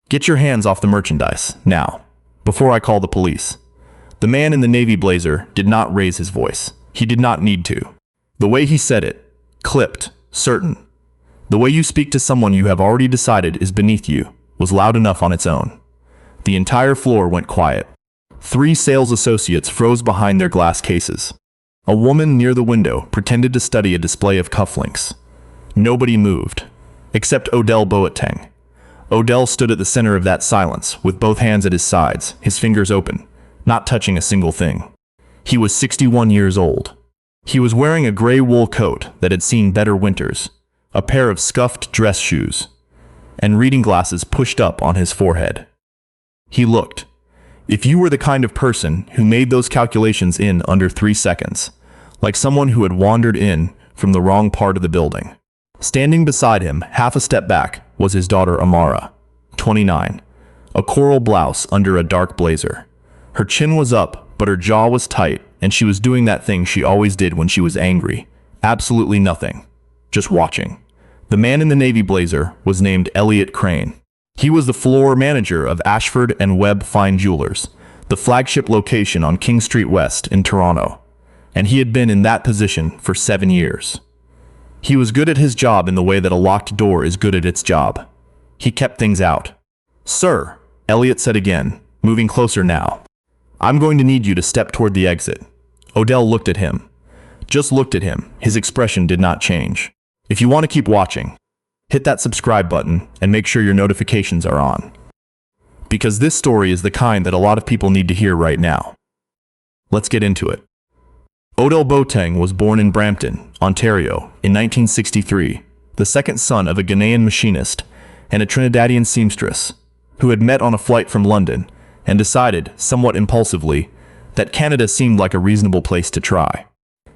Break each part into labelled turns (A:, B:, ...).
A: Get your hands off the merchandise, now, before I call the police. The man in the navy blazer did not raise his voice. He did not need to. The way he said it, clipped, certain. The way you speak to someone you have already decided is beneath you, was loud enough on its own. The entire floor went quiet. 3 sales associates froze behind their glass cases. A woman near the window pretended to study a display of cufflinks. Nobody moved, except Odell Boateng. Odell stood at the center of that silence, with both hands at his sides, his fingers open, not touching a single thing. He was 61 years old. He was wearing a gray wool coat that had seen better winters, a pair of scuffed dress shoes, and reading glasses pushed up on his forehead. He looked. If you were the kind of person who made those calculations in under 3 seconds, like someone who had wandered in from the wrong part of the building. Standing beside him, half a step back, was his daughter Amara, 29, a coral blouse under a dark blazer. Her chin was up, but her jaw was tight, and she was doing that thing she always did when she was angry. Absolutely nothing. Just watching. The man in the navy blazer was named Elliot Crane. He was the floor manager of Ashford and Webb Fine Jewelers, the flagship location on King Street West in Toronto, and he had been in that position for 7 years. He was good at his job in the way that a locked door is good at its job. He kept things out. "Sir," Elliot said again, moving closer now. "I'm going to need you to step toward the exit." Odell looked at him. Just looked at him. His expression did not change. If you want to keep watching, hit that subscribe button and make sure your notifications are on. Because this story is the kind that a lot of people need to hear right now. Let's get into it. Odell Boateng was born in Brampton, Ontario, in 1963, the second son of a Ghanaian machinist and a Trinidadian seamstress, who had met on a flight from London and decided, somewhat impulsively, that Canada seemed like a reasonable place to try.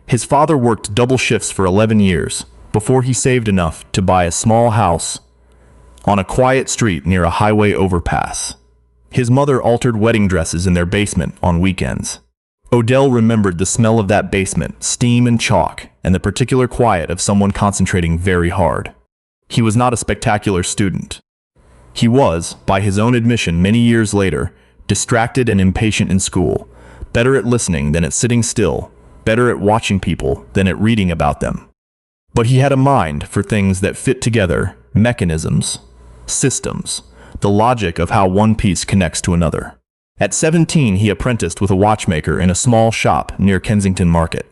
A: His father worked double shifts for 11 years, before he saved enough to buy a small house on a quiet street near a highway overpass. His mother altered wedding dresses in their basement on weekends. Odell remembered the smell of that basement, steam and chalk, and the particular quiet of someone concentrating very hard. He was not a spectacular student. He was, by his own admission many years later, distracted and impatient in school, better at listening than at sitting still, better at watching people than at reading about them. But he had a mind for things that fit together, mechanisms, systems, the logic of how one piece connects to another. At 17, he apprenticed with a watchmaker in a small shop near Kensington Market.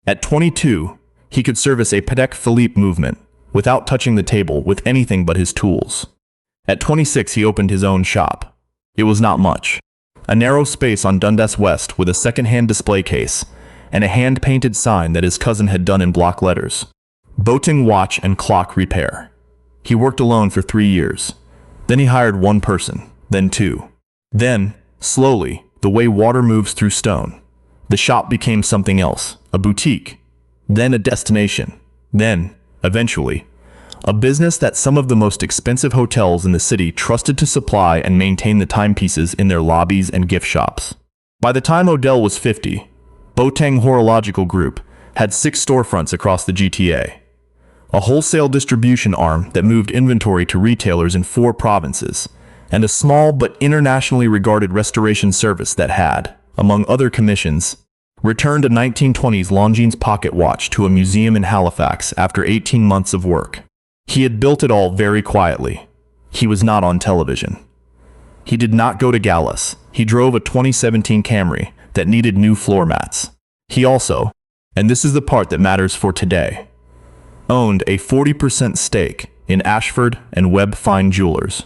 A: At 22, he could service a Patek Philippe movement without touching the table with anything but his tools. At 26, he opened his own shop. It was not much. A narrow space on Dundas West with a second-hand display case and a hand-painted sign that his cousin had done in block letters. Boateng Watch and Clock Repair. He worked alone for 3 years. Then he hired one person, then 2. Then, slowly, the way water moves through stone, the shop became something else, a boutique, then a destination, then, eventually, a business that some of the most expensive hotels in the city trusted to supply and maintain the timepieces in their lobbies and gift shops. By the time Odell was 50, Boateng Horological Group had 6 storefronts across the GTA, a wholesale distribution arm that moved inventory to retailers in 4 provinces, and a small but internationally regarded restoration service that had, among other commissions, returned a 1920s Longines pocket watch to a museum in Halifax after 18 months of work. He had built it all very quietly. He was not on television. He did not go to galas. He drove a 2017 Camry that needed new floor mats. He also, and this is the part that matters for today, owned a 40% stake in Ashford and Webb Fine Jewelers.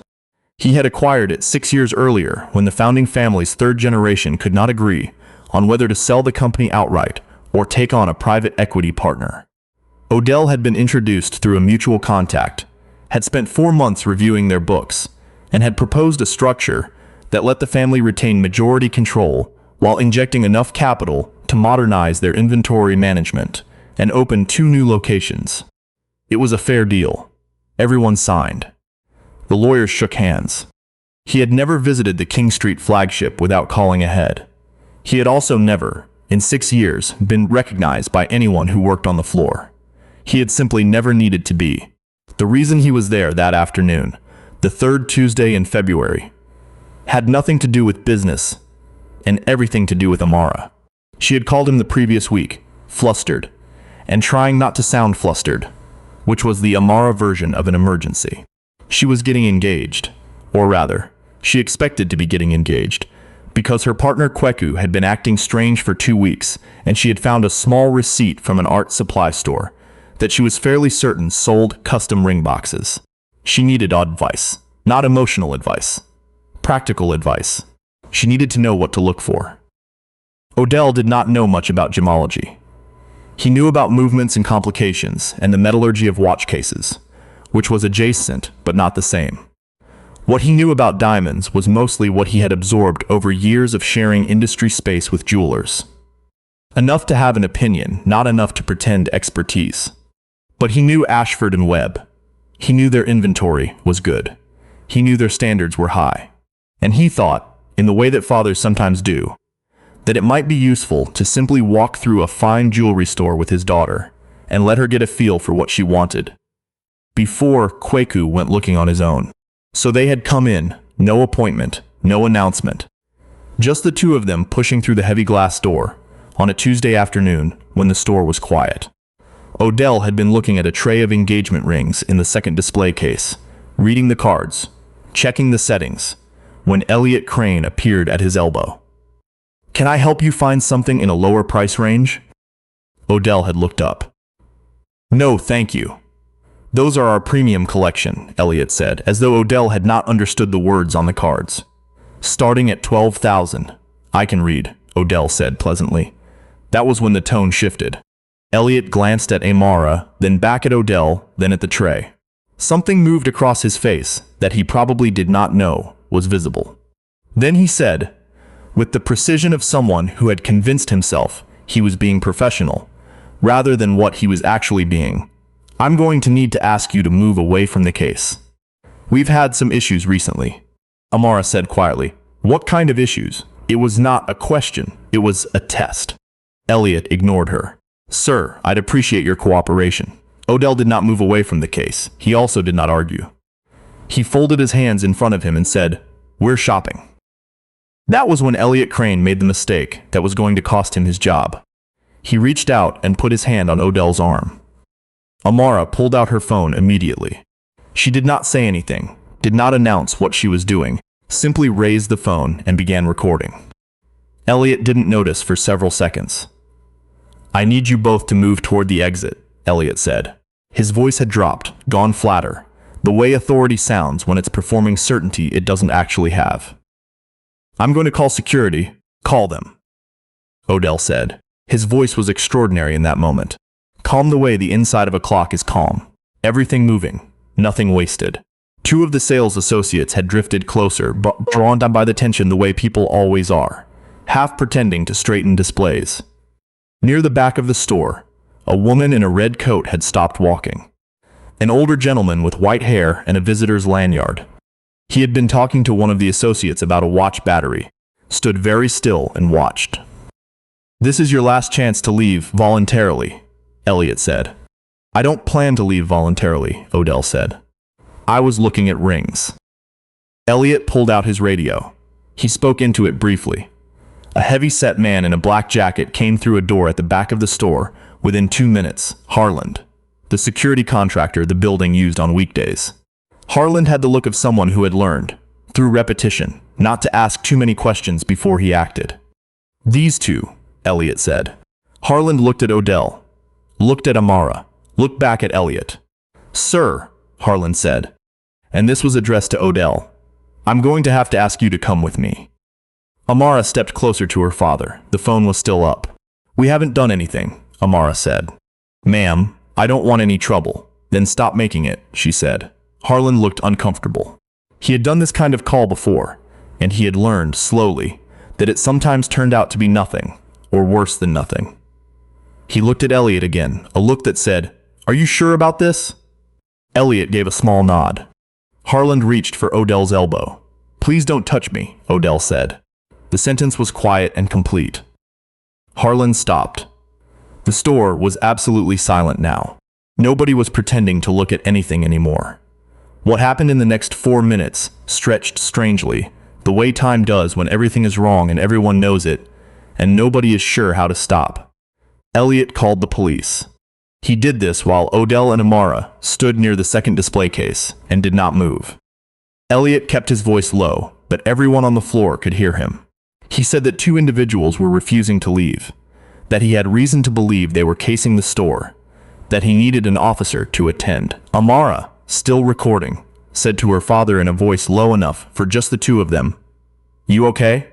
A: He had acquired it 6 years earlier when the founding family's 3rd generation could not agree on whether to sell the company outright or take on a private equity partner. Odell had been introduced through a mutual contact, had spent 4 months reviewing their books, and had proposed a structure that let the family retain majority control while injecting enough capital to modernize their inventory management and open 2 new locations. It was a fair deal. Everyone signed. The lawyers shook hands. He had never visited the King Street flagship without calling ahead. He had also never, in 6 years, been recognized by anyone who worked on the floor. He had simply never needed to be. The reason he was there that afternoon, the third Tuesday in February, had nothing to do with business and everything to do with Amara. She had called him the previous week, flustered, and trying not to sound flustered, which was the Amara version of an emergency. She was getting engaged, or rather, she expected to be getting engaged, because her partner Kweku had been acting strange for 2 weeks, and she had found a small receipt from an art supply store that she was fairly certain sold custom ring boxes. She needed advice, not emotional advice, practical advice. She needed to know what to look for. Odell did not know much about gemology. He knew about movements and complications and the metallurgy of watch cases, which was adjacent but not the same. What he knew about diamonds was mostly what he had absorbed over years of sharing industry space with jewelers. Enough to have an opinion, not enough to pretend expertise. But he knew Ashford and Webb. He knew their inventory was good. He knew their standards were high. And he thought, in the way that fathers sometimes do, that it might be useful to simply walk through a fine jewelry store with his daughter and let her get a feel for what she wanted, before Kweku went looking on his own. So they had come in, no appointment, no announcement. Just the two of them pushing through the heavy glass door on a Tuesday afternoon when the store was quiet. Odell had been looking at a tray of engagement rings in the second display case, reading the cards, checking the settings, when Elliot Crane appeared at his elbow. "Can I help you find something in a lower price range?" Odell had looked up. "No, thank you. Those are our premium collection," Elliot said, as though Odell had not understood the words on the cards. "Starting at 12,000. I can read," Odell said pleasantly. That was when the tone shifted. Elliot glanced at Amara, then back at Odell, then at the tray. Something moved across his face that he probably did not know was visible. Then he said, with the precision of someone who had convinced himself he was being professional, rather than what he was actually being, "I'm going to need to ask you to move away from the case. We've had some issues recently." Amara said quietly. "What kind of issues?" It was not a question, it was a test. Elliot ignored her. "Sir, I'd appreciate your cooperation." Odell did not move away from the case. He also did not argue. He folded his hands in front of him and said, "We're shopping." That was when Elliot Crane made the mistake that was going to cost him his job. He reached out and put his hand on Odell's arm. Amara pulled out her phone immediately. She did not say anything, did not announce what she was doing, simply raised the phone and began recording. Elliot didn't notice for several seconds. "I need you both to move toward the exit," Elliot said. His voice had dropped, gone flatter, the way authority sounds when it's performing certainty it doesn't actually have. "I'm going to call security." "Call them," Odell said. His voice was extraordinary in that moment. Calm the way the inside of a clock is calm. Everything moving, nothing wasted. Two of the sales associates had drifted closer, drawn down by the tension the way people always are, half pretending to straighten displays. Near the back of the store, a woman in a red coat had stopped walking. An older gentleman with white hair and a visitor's lanyard. He had been talking to one of the associates about a watch battery, stood very still and watched. "This is your last chance to leave voluntarily," Elliot said. "I don't plan to leave voluntarily," Odell said. "I was looking at rings." Elliot pulled out his radio. He spoke into it briefly. A heavy-set man in a black jacket came through a door at the back of the store within 2 minutes. Harland, the security contractor the building used on weekdays. Harland had the look of someone who had learned, through repetition, not to ask too many questions before he acted. "These two," Elliot said. Harland looked at Odell, looked at Amara, looked back at Elliot. "Sir," Harland said, and this was addressed to Odell, "I'm going to have to ask you to come with me." Amara stepped closer to her father. The phone was still up. "We haven't done anything," Amara said. "Ma'am, I don't want any trouble." "Then stop making it," she said. Harland looked uncomfortable. He had done this kind of call before, and he had learned, slowly, that it sometimes turned out to be nothing, or worse than nothing. He looked at Elliot again, a look that said, "Are you sure about this?" Elliot gave a small nod. Harland reached for Odell's elbow. "Please don't touch me," Odell said. The sentence was quiet and complete. Harland stopped. The store was absolutely silent now. Nobody was pretending to look at anything anymore. What happened in the next 4 minutes stretched strangely, the way time does when everything is wrong and everyone knows it, and nobody is sure how to stop. Elliot called the police. He did this while Odell and Amara stood near the second display case and did not move. Elliot kept his voice low, but everyone on the floor could hear him. He said that 2 individuals were refusing to leave, that he had reason to believe they were casing the store, that he needed an officer to attend. Amara, still recording, said to her father in a voice low enough for just the 2 of them, "You okay?"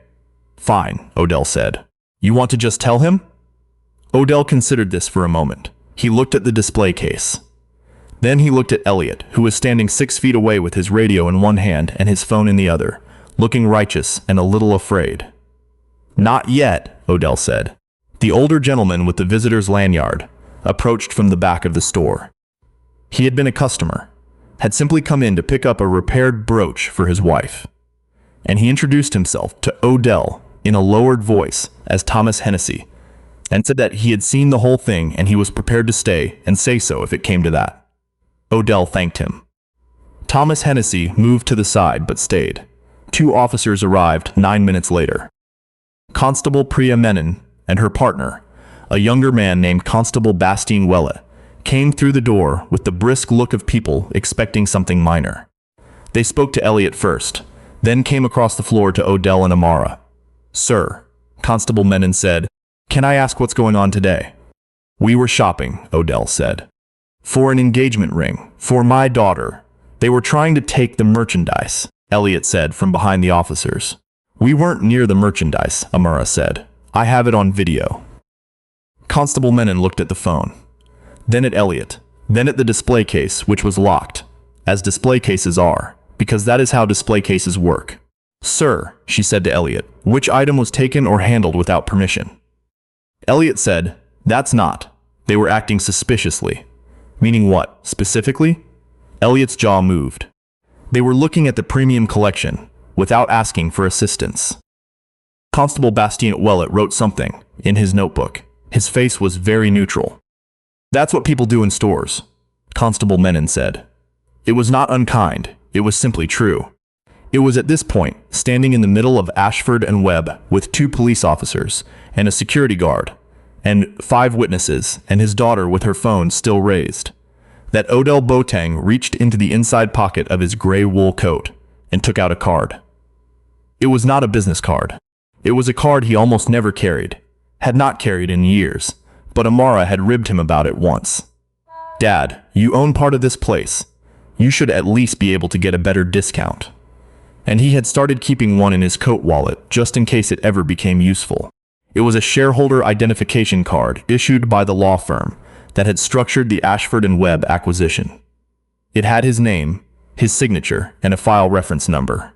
A: "Fine," Odell said. "You want to just tell him?" Odell considered this for a moment. He looked at the display case. Then he looked at Elliot, who was standing 6 feet away with his radio in one hand and his phone in the other, looking righteous and a little afraid. "Not yet," Odell said. The older gentleman with the visitor's lanyard approached from the back of the store. He had been a customer, had simply come in to pick up a repaired brooch for his wife. And he introduced himself to Odell in a lowered voice as Thomas Hennessy, and said that he had seen the whole thing and he was prepared to stay and say so if it came to that. Odell thanked him. Thomas Hennessy moved to the side but stayed. 2 officers arrived 9 minutes later. Constable Priya Menon and her partner, a younger man named Constable Bastien Welle, came through the door with the brisk look of people expecting something minor. They spoke to Elliot first, then came across the floor to Odell and Amara. "Sir," Constable Menon said, "can I ask what's going on today?" "We were shopping," Odell said. "For an engagement ring, for my daughter. They were trying to take the merchandise," Elliot said from behind the officers. "We weren't near the merchandise," Amara said. "I have it on video." Constable Menon looked at the phone, then at Elliot, then at the display case, which was locked, as display cases are, because that is how display cases work. "Sir," she said to Elliot, "which item was taken or handled without permission?" Elliot said, "That's not. They were acting suspiciously." "Meaning what, specifically?" Elliot's jaw moved. "They were looking at the premium collection, without asking for assistance." Constable Bastien Welle wrote something in his notebook. His face was very neutral. "That's what people do in stores," Constable Menon said. It was not unkind, it was simply true. It was at this point, standing in the middle of Ashford and Webb with 2 police officers and a security guard, and 5 witnesses and his daughter with her phone still raised, that Odell Boateng reached into the inside pocket of his gray wool coat and took out a card. It was not a business card. It was a card he almost never carried, had not carried in years, but Amara had ribbed him about it once. "Dad, you own part of this place. You should at least be able to get a better discount." And he had started keeping one in his coat wallet just in case it ever became useful. It was a shareholder identification card issued by the law firm that had structured the Ashford and Webb acquisition. It had his name, his signature, and a file reference number.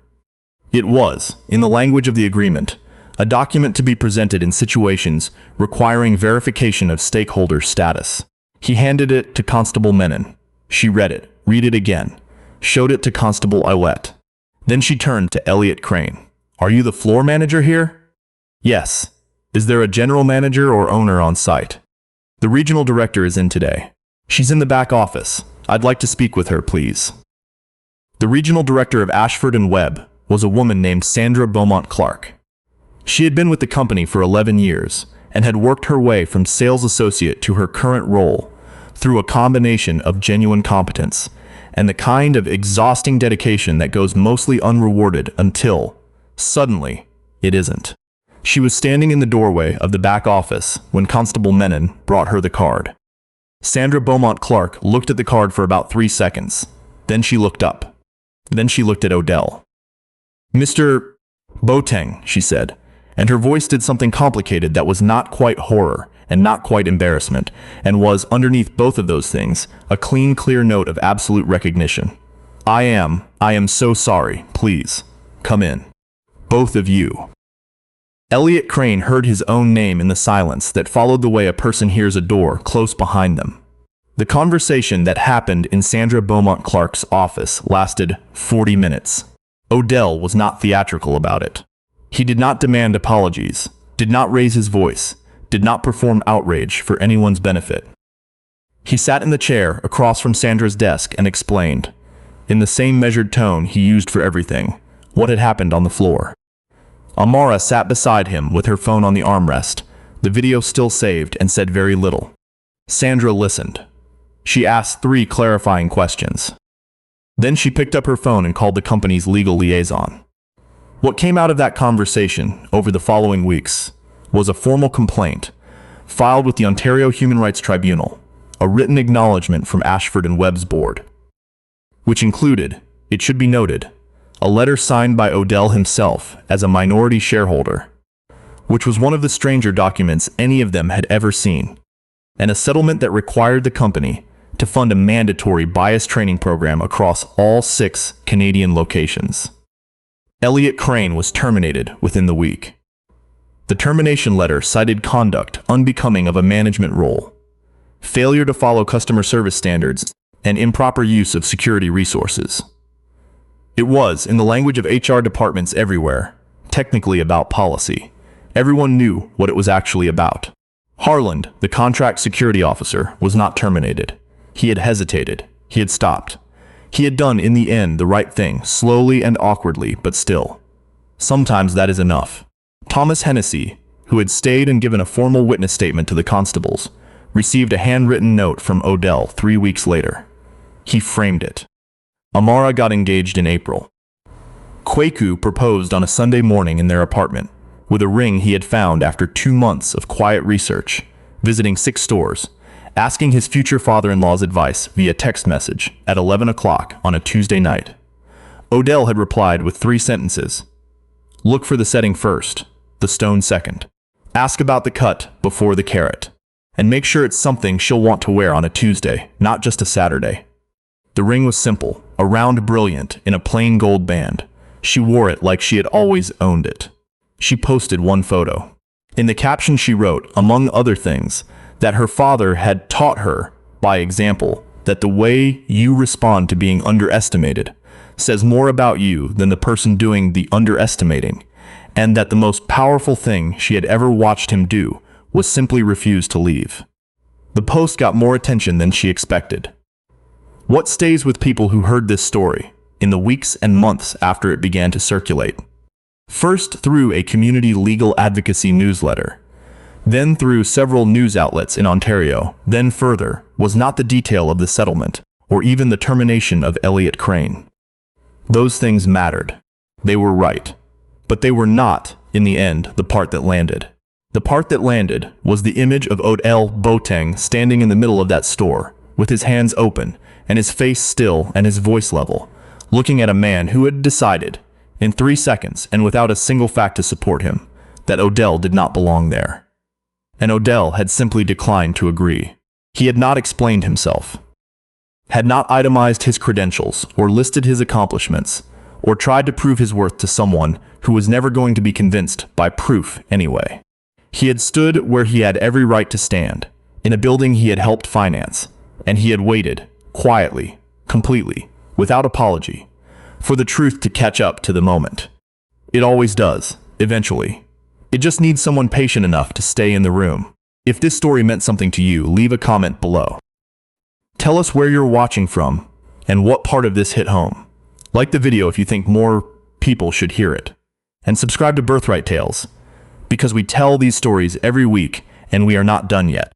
A: It was, in the language of the agreement, a document to be presented in situations requiring verification of stakeholder status. He handed it to Constable Menon. She read it, read it again, showed it to Constable Iwet. Then she turned to Elliot Crane. "Are you the floor manager here?" "Yes." "Is there a general manager or owner on site?" "The regional director is in today. She's in the back office. I'd like to speak with her, please." The regional director of Ashford and Webb was a woman named Sandra Beaumont Clark. She had been with the company for 11 years and had worked her way from sales associate to her current role through a combination of genuine competence and the kind of exhausting dedication that goes mostly unrewarded until, suddenly, it isn't. She was standing in the doorway of the back office when Constable Menon brought her the card. Sandra Beaumont Clark looked at the card for about 3 seconds. Then she looked up. Then she looked at Odell. "Mr. Boateng," she said, and her voice did something complicated that was not quite horror and not quite embarrassment, and was, underneath both of those things, a clean, clear note of absolute recognition. I am so sorry. Please, come in. Both of you." Elliot Crane heard his own name in the silence that followed the way a person hears a door close behind them. The conversation that happened in Sandra Beaumont Clark's office lasted 40 minutes. Odell was not theatrical about it. He did not demand apologies, did not raise his voice, did not perform outrage for anyone's benefit. He sat in the chair across from Sandra's desk and explained, in the same measured tone he used for everything, what had happened on the floor. Amara sat beside him with her phone on the armrest, the video still saved, and said very little. Sandra listened. She asked 3 clarifying questions. Then she picked up her phone and called the company's legal liaison. What came out of that conversation over the following weeks was a formal complaint filed with the Ontario Human Rights Tribunal, a written acknowledgement from Ashford and Webb's board, which included, it should be noted, a letter signed by Odell himself as a minority shareholder, which was one of the stranger documents any of them had ever seen, and a settlement that required the company to fund a mandatory bias training program across all 6 Canadian locations. Elliot Crane was terminated within the week. The termination letter cited conduct unbecoming of a management role, failure to follow customer service standards, and improper use of security resources. It was, in the language of HR departments everywhere, technically about policy. Everyone knew what it was actually about. Harland, the contract security officer, was not terminated. He had hesitated. He had stopped. He had done, in the end, the right thing, slowly and awkwardly, but still. Sometimes that is enough. Thomas Hennessy, who had stayed and given a formal witness statement to the constables, received a handwritten note from Odell 3 weeks later. He framed it. Amara got engaged in April. Kwaku proposed on a Sunday morning in their apartment, with a ring he had found after 2 months of quiet research, visiting 6 stores, asking his future father-in-law's advice via text message at 11 o'clock on a Tuesday night. Odell had replied with 3 sentences. Look for the setting first, the stone second. Ask about the cut before the carat. And make sure it's something she'll want to wear on a Tuesday, not just a Saturday. The ring was simple, a round brilliant in a plain gold band. She wore it like she had always owned it. She posted 1 photo. In the caption she wrote, among other things, that her father had taught her, by example, that the way you respond to being underestimated says more about you than the person doing the underestimating, and that the most powerful thing she had ever watched him do was simply refuse to leave. The post got more attention than she expected. What stays with people who heard this story in the weeks and months after it began to circulate? First through a community legal advocacy newsletter, then through several news outlets in Ontario, then further, was not the detail of the settlement, or even the termination of Elliot Crane. Those things mattered. They were right. But they were not, in the end, the part that landed. The part that landed was the image of Odell Boateng standing in the middle of that store, with his hands open, and his face still and his voice level, looking at a man who had decided, in 3 seconds and without a single fact to support him, that Odell did not belong there. And Odell had simply declined to agree. He had not explained himself, had not itemized his credentials or listed his accomplishments, or tried to prove his worth to someone who was never going to be convinced by proof anyway. He had stood where he had every right to stand, in a building he had helped finance, and he had waited, quietly, completely, without apology, for the truth to catch up to the moment. It always does, eventually. It just needs someone patient enough to stay in the room. If this story meant something to you, leave a comment below. Tell us where you're watching from, and what part of this hit home. Like the video if you think more people should hear it. And subscribe to Birthright Tales, because we tell these stories every week, and we are not done yet.